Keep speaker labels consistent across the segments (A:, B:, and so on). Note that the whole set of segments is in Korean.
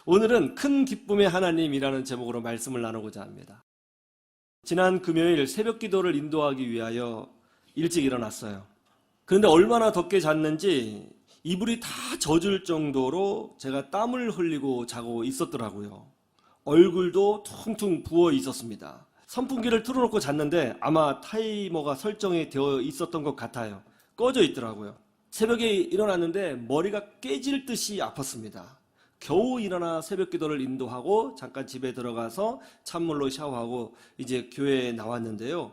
A: 오늘은 큰 기쁨의 하나님이라는 제목으로 말씀을 나누고자 합니다. 지난 금요일 새벽 기도를 인도하기 위하여 일찍 일어났어요. 그런데 얼마나 덥게 잤는지 이불이 다 젖을 정도로 제가 땀을 흘리고 자고 있었더라고요. 얼굴도 퉁퉁 부어 있었습니다. 선풍기를 틀어놓고 잤는데 아마 타이머가 설정이 되어 있었던 것 같아요. 꺼져 있더라고요. 새벽에 일어났는데 머리가 깨질 듯이 아팠습니다. 겨우 일어나 새벽 기도를 인도하고 잠깐 집에 들어가서 찬물로 샤워하고 이제 교회에 나왔는데요.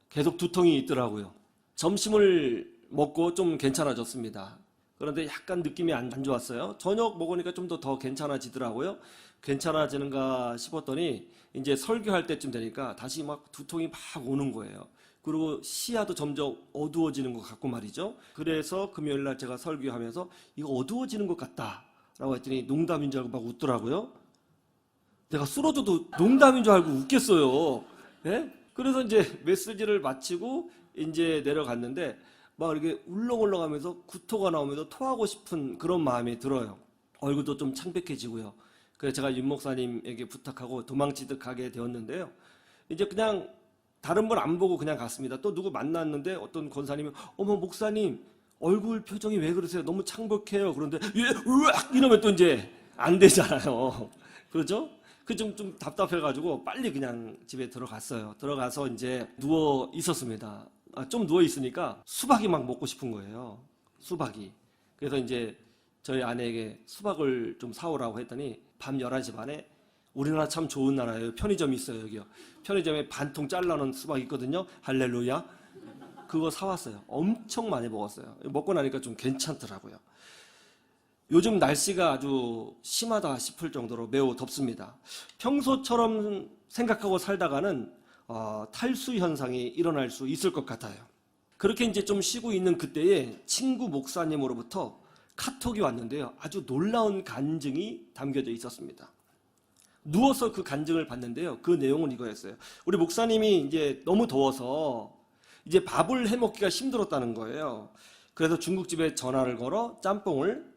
A: 계속 두통이 있더라고요. 점심을 먹고 좀 괜찮아졌습니다. 그런데 약간 느낌이 안 좋았어요. 저녁 먹으니까 좀 더 괜찮아지더라고요. 괜찮아지는가 싶었더니 이제 설교할 때쯤 되니까 다시 막 두통이 막 오는 거예요. 그리고 시야도 점점 어두워지는 것 같고 말이죠. 그래서 금요일날 제가 설교하면서 이거 어두워지는 것 같다 라고 했더니 농담인 줄 알고 막 웃더라고요. 내가 쓰러져도 농담인 줄 알고 웃겠어요. 예? 그래서 이제 메시지를 마치고 이제 내려갔는데 막 이렇게 울렁울렁하면서 구토가 나오면서 토하고 싶은 그런 마음이 들어요. 얼굴도 좀 창백해지고요. 그래서 제가 윤 목사님에게 부탁하고 도망치듯 가게 되었는데요. 이제 그냥 다른 분 안 보고 그냥 갔습니다. 또 누구 만났는데 어떤 권사님이 어머 목사님 얼굴 표정이 왜 그러세요? 너무 창백해요. 그런데 으악 이러면 또 이제 안 되잖아요. 그렇죠? 그 좀 답답해가지고 빨리 그냥 집에 들어갔어요. 들어가서 이제 누워 있었습니다. 좀 누워 있으니까 수박이 막 먹고 싶은 거예요. 수박이. 그래서 이제 저희 아내에게 수박을 좀 사오라고 했더니 밤 11시 반에 우리나라 참 좋은 나라예요. 편의점이 있어요, 여기요. 편의점에 반통 잘라놓은 수박 있거든요. 할렐루야. 그거 사왔어요. 엄청 많이 먹었어요. 먹고 나니까 좀 괜찮더라고요. 요즘 날씨가 아주 심하다 싶을 정도로 매우 덥습니다. 평소처럼 생각하고 살다가는 탈수 현상이 일어날 수 있을 것 같아요. 그렇게 이제 좀 쉬고 있는 그때에 친구 목사님으로부터 카톡이 왔는데요. 아주 놀라운 간증이 담겨져 있었습니다. 누워서 그 간증을 봤는데요. 그 내용은 이거였어요. 우리 목사님이 이제 너무 더워서 이제 밥을 해 먹기가 힘들었다는 거예요. 그래서 중국집에 전화를 걸어 짬뽕을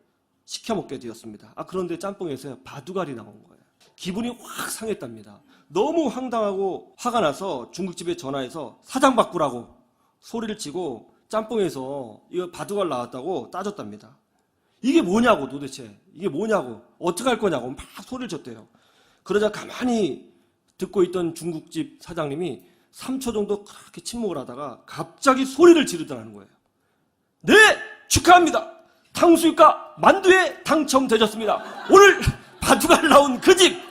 A: 시켜 먹게 되었습니다. 그런데 짬뽕에서 바둑알이 나온 거예요. 기분이 확 상했답니다. 너무 황당하고 화가 나서 중국집에 전화해서 사장 바꾸라고 소리를 치고 짬뽕에서 이거 바둑알 나왔다고 따졌답니다. 이게 뭐냐고 도대체 이게 뭐냐고 어떻게 할 거냐고 막 소리를 쳤대요. 그러자 가만히 듣고 있던 중국집 사장님이 3초 정도 그렇게 침묵을 하다가 갑자기 소리를 지르더라는 거예요. 네! 축하합니다! 탕수육과 만두에 당첨되셨습니다. 오늘 바둑알 나온 그 집!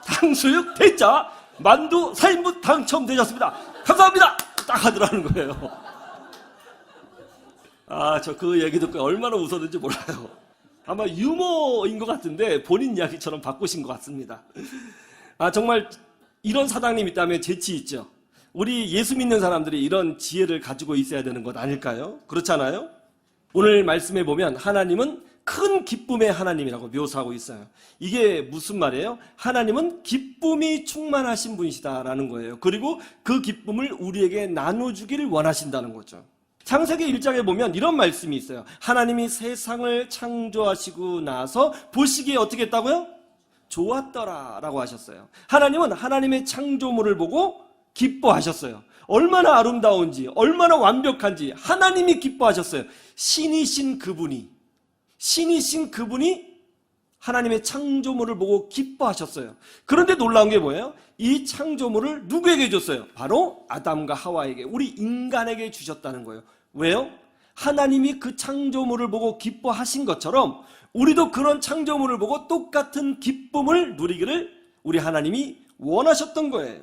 A: 탕수육 대짜 만두 4인분 당첨되셨습니다. 감사합니다! 딱 하더라는 거예요. 저 그 얘기 듣고 얼마나 웃었는지 몰라요. 아마 유머인 것 같은데 본인 이야기처럼 바꾸신 것 같습니다. 정말 이런 사장님 있다면 재치 있죠. 우리 예수 믿는 사람들이 이런 지혜를 가지고 있어야 되는 것 아닐까요? 그렇잖아요? 오늘 말씀에 보면 하나님은 큰 기쁨의 하나님이라고 묘사하고 있어요. 이게 무슨 말이에요? 하나님은 기쁨이 충만하신 분이시다라는 거예요. 그리고 그 기쁨을 우리에게 나눠주기를 원하신다는 거죠. 창세기 1장에 보면 이런 말씀이 있어요. 하나님이 세상을 창조하시고 나서 보시기에 어떻게 했다고요? 좋았더라 라고 하셨어요. 하나님은 하나님의 창조물을 보고 기뻐하셨어요. 얼마나 아름다운지 얼마나 완벽한지 하나님이 기뻐하셨어요. 신이신 그분이 하나님의 창조물을 보고 기뻐하셨어요. 그런데 놀라운 게 뭐예요? 이 창조물을 누구에게 줬어요? 바로 아담과 하와에게, 우리 인간에게 주셨다는 거예요. 왜요? 하나님이 그 창조물을 보고 기뻐하신 것처럼 우리도 그런 창조물을 보고 똑같은 기쁨을 누리기를 우리 하나님이 원하셨던 거예요.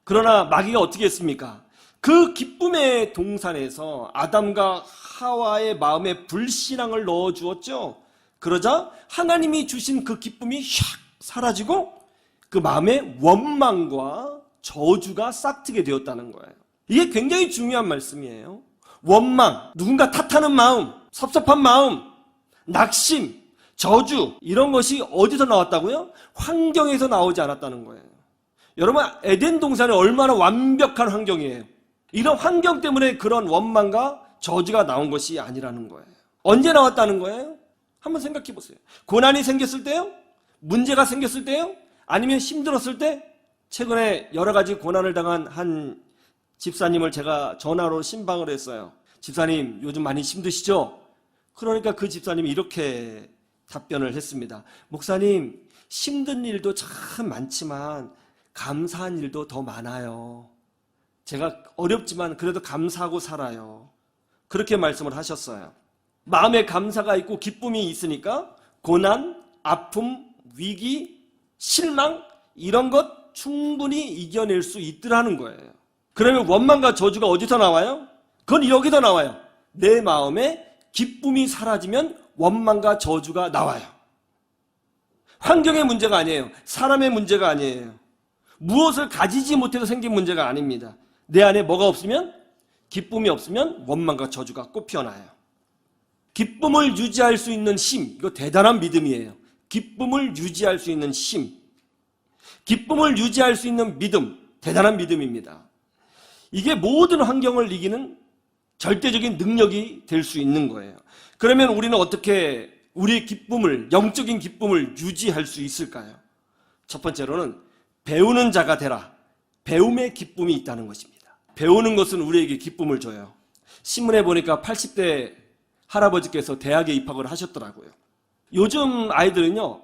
A: 그러나 마귀가 어떻게 했습니까? 그 기쁨의 동산에서 아담과 하와의 마음에 불신앙을 넣어주었죠. 그러자 하나님이 주신 그 기쁨이 샥 사라지고 그 마음에 원망과 저주가 싹트게 되었다는 거예요. 이게 굉장히 중요한 말씀이에요. 원망, 누군가 탓하는 마음, 섭섭한 마음, 낙심, 저주 이런 것이 어디서 나왔다고요? 환경에서 나오지 않았다는 거예요. 여러분 에덴 동산이 얼마나 완벽한 환경이에요. 이런 환경 때문에 그런 원망과 저주가 나온 것이 아니라는 거예요. 언제 나왔다는 거예요? 한번 생각해 보세요. 고난이 생겼을 때요? 문제가 생겼을 때요? 아니면 힘들었을 때? 최근에 여러 가지 고난을 당한 한 집사님을 제가 전화로 신방을 했어요. 집사님, 요즘 많이 힘드시죠? 그러니까 그 집사님이 이렇게 답변을 했습니다. 목사님, 힘든 일도 참 많지만 감사한 일도 더 많아요. 제가 어렵지만 그래도 감사하고 살아요. 그렇게 말씀을 하셨어요. 마음에 감사가 있고 기쁨이 있으니까 고난, 아픔, 위기, 실망 이런 것 충분히 이겨낼 수 있더라는 거예요. 그러면 원망과 저주가 어디서 나와요? 그건 여기서 나와요. 내 마음에 기쁨이 사라지면 원망과 저주가 나와요. 환경의 문제가 아니에요. 사람의 문제가 아니에요. 무엇을 가지지 못해서 생긴 문제가 아닙니다. 내 안에 뭐가 없으면? 기쁨이 없으면 원망과 저주가 꼭 피어나요. 기쁨을 유지할 수 있는 힘, 이거 대단한 믿음이에요. 기쁨을 유지할 수 있는 힘, 기쁨을 유지할 수 있는 믿음, 대단한 믿음입니다. 이게 모든 환경을 이기는 절대적인 능력이 될 수 있는 거예요. 그러면 우리는 어떻게 우리의 기쁨을, 영적인 기쁨을 유지할 수 있을까요? 첫 번째로는 배우는 자가 되라. 배움의 기쁨이 있다는 것입니다. 배우는 것은 우리에게 기쁨을 줘요. 신문에 보니까 80대 할아버지께서 대학에 입학을 하셨더라고요. 요즘 아이들은요,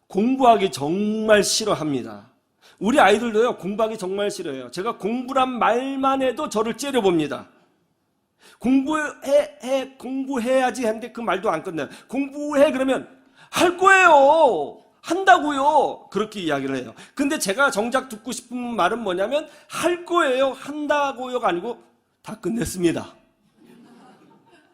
A: 공부하기 정말 싫어합니다. 우리 아이들도요, 공부하기 정말 싫어해요. 제가 공부란 말만 해도 저를 째려봅니다. 공부해야지 하는데 그 말도 안 끝나요. 공부해 그러면 할 거예요. 한다고요. 그렇게 이야기를 해요. 근데 제가 정작 듣고 싶은 말은 뭐냐면 할 거예요. 한다고요가 아니고 다 끝냈습니다.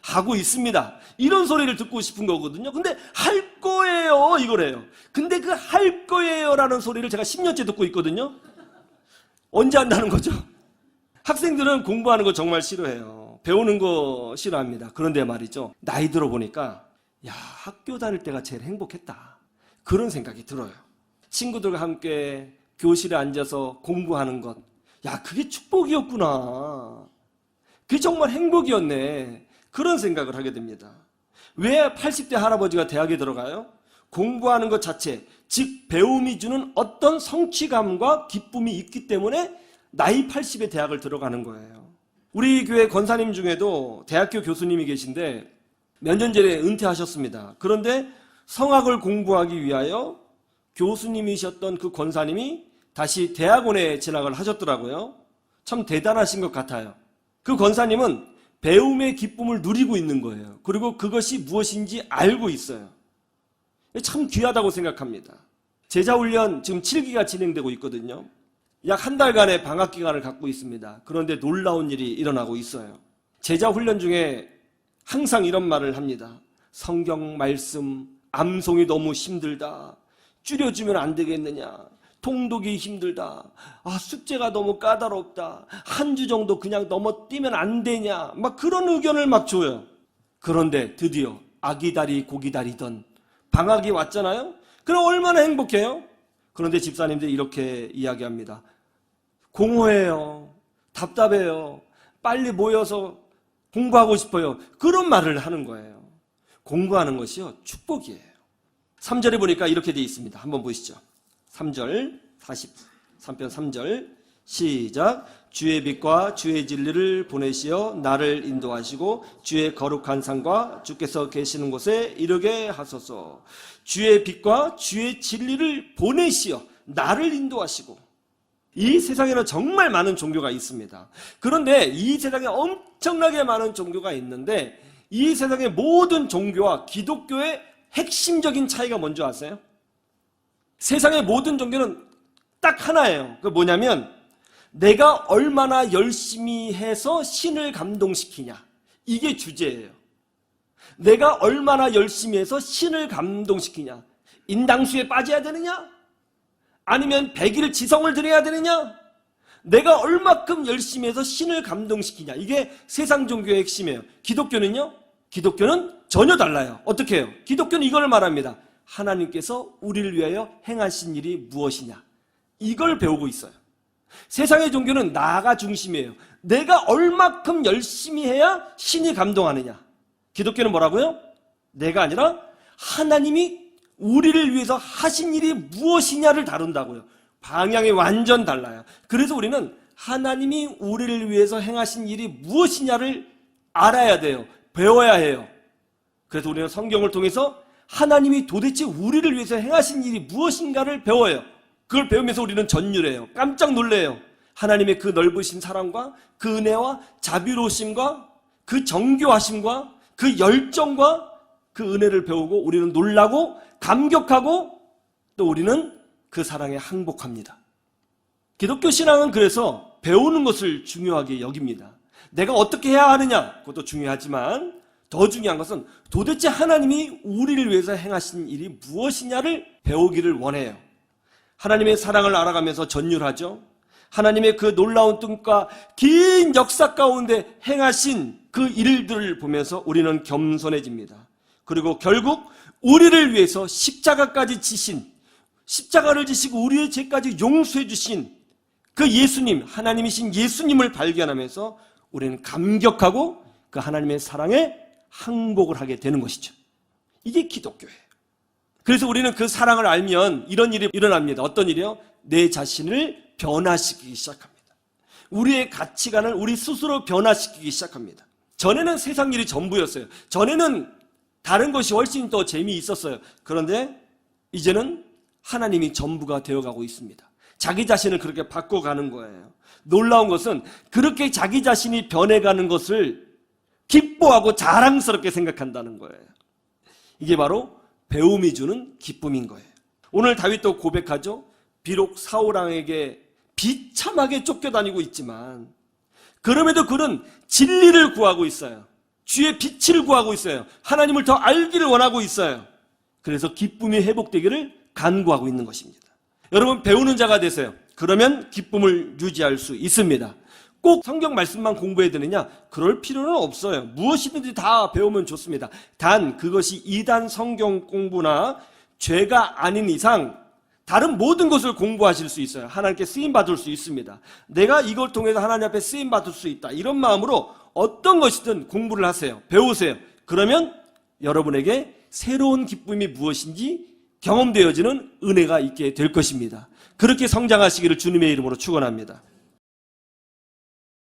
A: 하고 있습니다. 이런 소리를 듣고 싶은 거거든요. 근데 할 거예요 이거래요. 근데 그 할 거예요라는 소리를 제가 10년째 듣고 있거든요. 언제 한다는 거죠? 학생들은 공부하는 거 정말 싫어해요. 배우는 거 싫어합니다. 그런데 말이죠, 나이 들어보니까 야, 학교 다닐 때가 제일 행복했다, 그런 생각이 들어요. 친구들과 함께 교실에 앉아서 공부하는 것, 야, 그게 축복이었구나, 그게 정말 행복이었네, 그런 생각을 하게 됩니다. 왜 80대 할아버지가 대학에 들어가요? 공부하는 것 자체, 즉 배움이 주는 어떤 성취감과 기쁨이 있기 때문에 나이 80에 대학을 들어가는 거예요. 우리 교회 권사님 중에도 대학교 교수님이 계신데 몇 년 전에 은퇴하셨습니다. 그런데 성악을 공부하기 위하여 교수님이셨던 그 권사님이 다시 대학원에 진학을 하셨더라고요. 참 대단하신 것 같아요. 그 권사님은 배움의 기쁨을 누리고 있는 거예요. 그리고 그것이 무엇인지 알고 있어요. 참 귀하다고 생각합니다. 제자훈련 지금 7기가 진행되고 있거든요. 약 한 달간의 방학 기간을 갖고 있습니다. 그런데 놀라운 일이 일어나고 있어요. 제자훈련 중에 항상 이런 말을 합니다. 성경 말씀 암송이 너무 힘들다. 줄여주면 안 되겠느냐. 통독이 힘들다. 숙제가 너무 까다롭다. 한 주 정도 그냥 넘어뛰면 안 되냐. 막 그런 의견을 막 줘요. 그런데 드디어 아기다리 고기다리던 방학이 왔잖아요. 그럼 얼마나 행복해요? 그런데 집사님들이 이렇게 이야기합니다. 공허해요. 답답해요. 빨리 모여서 공부하고 싶어요. 그런 말을 하는 거예요. 공부하는 것이요, 축복이에요. 3절에 보니까 이렇게 되어 있습니다. 한번 보시죠. 3절, 43편 3절 시작. 주의 빛과 주의 진리를 보내시어 나를 인도하시고 주의 거룩한 산과 주께서 계시는 곳에 이르게 하소서. 주의 빛과 주의 진리를 보내시어 나를 인도하시고. 이 세상에는 정말 많은 종교가 있습니다. 그런데 이 세상에 엄청나게 많은 종교가 있는데 이 세상의 모든 종교와 기독교의 핵심적인 차이가 뭔지 아세요? 세상의 모든 종교는 딱 하나예요. 그 뭐냐면 내가 얼마나 열심히 해서 신을 감동시키냐, 이게 주제예요. 내가 얼마나 열심히 해서 신을 감동시키냐. 인당수에 빠져야 되느냐? 아니면 100일 지성을 드려야 되느냐? 내가 얼마큼 열심히 해서 신을 감동시키냐. 이게 세상 종교의 핵심이에요. 기독교는요? 기독교는 전혀 달라요. 어떻게 해요? 기독교는 이걸 말합니다. 하나님께서 우리를 위하여 행하신 일이 무엇이냐. 이걸 배우고 있어요. 세상의 종교는 나가 중심이에요. 내가 얼마큼 열심히 해야 신이 감동하느냐. 기독교는 뭐라고요? 내가 아니라 하나님이 우리를 위해서 하신 일이 무엇이냐를 다룬다고요. 방향이 완전 달라요. 그래서 우리는 하나님이 우리를 위해서 행하신 일이 무엇이냐를 알아야 돼요. 배워야 해요. 그래서 우리는 성경을 통해서 하나님이 도대체 우리를 위해서 행하신 일이 무엇인가를 배워요. 그걸 배우면서 우리는 전율해요. 깜짝 놀래요. 하나님의 그 넓으신 사랑과 그 은혜와 자비로우심과 그 정교하심과 그 열정과 그 은혜를 배우고 우리는 놀라고 감격하고 또 우리는 그 사랑에 항복합니다. 기독교 신앙은 그래서 배우는 것을 중요하게 여깁니다. 내가 어떻게 해야 하느냐, 그것도 중요하지만 더 중요한 것은 도대체 하나님이 우리를 위해서 행하신 일이 무엇이냐를 배우기를 원해요. 하나님의 사랑을 알아가면서 전율하죠. 하나님의 그 놀라운 뜻과 긴 역사 가운데 행하신 그 일들을 보면서 우리는 겸손해집니다. 그리고 결국 우리를 위해서 십자가까지 지신, 십자가를 지시고 우리의 죄까지 용서해 주신 그 예수님, 하나님이신 예수님을 발견하면서 우리는 감격하고 그 하나님의 사랑에 항복을 하게 되는 것이죠. 이게 기독교예요. 그래서 우리는 그 사랑을 알면 이런 일이 일어납니다. 어떤 일이요? 내 자신을 변화시키기 시작합니다. 우리의 가치관을 우리 스스로 변화시키기 시작합니다. 전에는 세상 일이 전부였어요. 전에는 다른 것이 훨씬 더 재미있었어요. 그런데 이제는 하나님이 전부가 되어가고 있습니다. 자기 자신을 그렇게 바꿔가는 거예요. 놀라운 것은 그렇게 자기 자신이 변해가는 것을 기뻐하고 자랑스럽게 생각한다는 거예요. 이게 바로 배움이 주는 기쁨인 거예요. 오늘 다윗도 고백하죠. 비록 사울 왕에게 비참하게 쫓겨다니고 있지만 그럼에도 그는 진리를 구하고 있어요. 주의 빛을 구하고 있어요. 하나님을 더 알기를 원하고 있어요. 그래서 기쁨이 회복되기를 간구하고 있는 것입니다. 여러분, 배우는 자가 되세요. 그러면 기쁨을 유지할 수 있습니다. 꼭 성경 말씀만 공부해야 되느냐? 그럴 필요는 없어요. 무엇이든지 다 배우면 좋습니다. 단 그것이 이단 성경 공부나 죄가 아닌 이상 다른 모든 것을 공부하실 수 있어요. 하나님께 쓰임받을 수 있습니다. 내가 이걸 통해서 하나님 앞에 쓰임받을 수 있다. 이런 마음으로 어떤 것이든 공부를 하세요. 배우세요. 그러면 여러분에게 새로운 기쁨이 무엇인지 경험되어지는 은혜가 있게 될 것입니다. 그렇게 성장하시기를 주님의 이름으로 축원합니다.